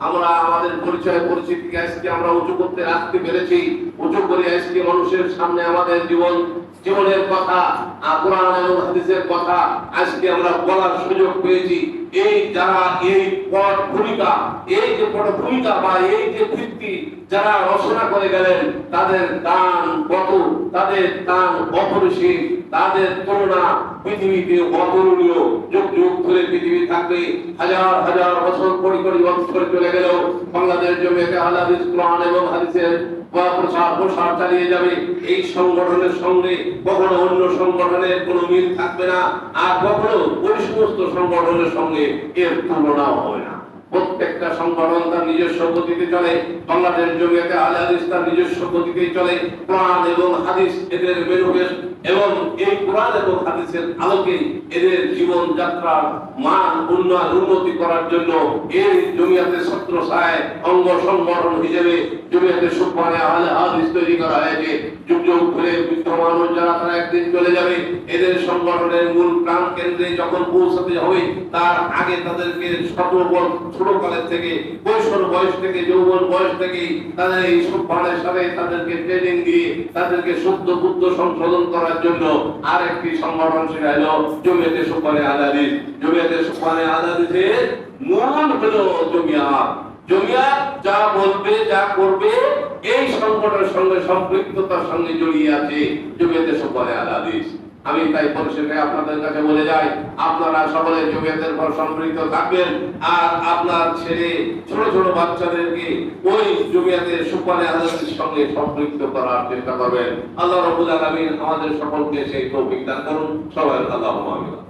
আমরা আমাদের পরিচয় পরিচিতিকে আজকে আমরা উঁচু করতে রাখতে পেরেছি। উঁচু করে আজকে মানুষের সামনে আমাদের জীবনের কথা, কোরআন এবং হাদিসের কথা আজকে আমরা বলার সুযোগ পেয়েছি। এই যারা এই ভূমিকা বা এই যে ভিত্তি যারা রচনা করে গেলেন, তাদের দান কত, তাদের দান অপরিসীম, তাদের তুলনা পৃথিবীতে অতুলনীয়। যুগ যুগ ধরে পৃথিবী থাকবে, হাজার হাজার বছর কোটি কোটি বছর চলে গেলেও বাংলাদেশ জমিয়তে আহলে হাদিস কোরআন এবং হাদিসের প্রসার চালিয়ে যাবে। এই সংগঠনের সঙ্গে কখনো অন্য সংগঠনের কোনো মিল থাকবে না, আর কখনো ওই সমস্ত সংগঠনের সঙ্গে এর তুলনাও হবে না। প্রত্যেকটা সংগঠন তার নিজস্ব গতিতে চলে। বাংলাদেশ জমিয়তে আহলে হাদিস তার নিজস্ব গতিতেই চলে। কোরআন এবং হাদিস এদের মেরুদেশ, এবং এই কোরআন এবং হাদিসের আলোকে এদের জীবন যাত্রার মান উন্নতি করার জন্য এই জমিয়তের ছত্রছায়ায় অঙ্গ সংগঠন হিসেবে জমিয়তে সুবহানে আহলে হাদিস তৈরি করা হয়েছে। যুগ যুগ ধরে বিদ্যমান যারা তারা একদিন চলে যাবে। এদের সংগঠনের মূল প্রাণ কেন্দ্রে যখন পৌঁছাতে হবে, তার আগে তাদেরকে ছোটকালের থেকে, কৈশোর বয়স থেকে, যৌবন বয়স থেকে তাদের এই সুবহানের সাথে তাদেরকে ট্রেনিং দিয়ে তাদেরকে শুদ্ধ বুদ্ধ সংশোধন করার জন্য আরেকটি সংগঠন, সেটা হলো জমিয়তে সুবহানে আহলে হাদিস। জমিয়তে সুবহানে আহলে হাদিসের মূল হলো জমিয়াত যা বলবে, যা করবে, এই সংগঠনের সঙ্গে সম্পৃক্ততার সঙ্গে জড়িয়ে আছে জমিয়তে সুবহানে আহলে হাদিস। আমি তাই পরিশেষে আপনাদের কাছে বলে যাই, আপনারা সকলে জমিয়তের পর সম্পৃক্ত থাকবেন, আর আপনার ছেলে ছোট ছোট বাচ্চাদেরকে ওই জমিয়তের সুবহানে আহলে হাদিসের সঙ্গে সম্পৃক্ত করার চেষ্টা করবেন। আল্লাহ রাব্বুল আলামিন আমাদের সকলকে সেই তৌফিক দান করুন। সবাই আল্লাহুম্মা আমিন।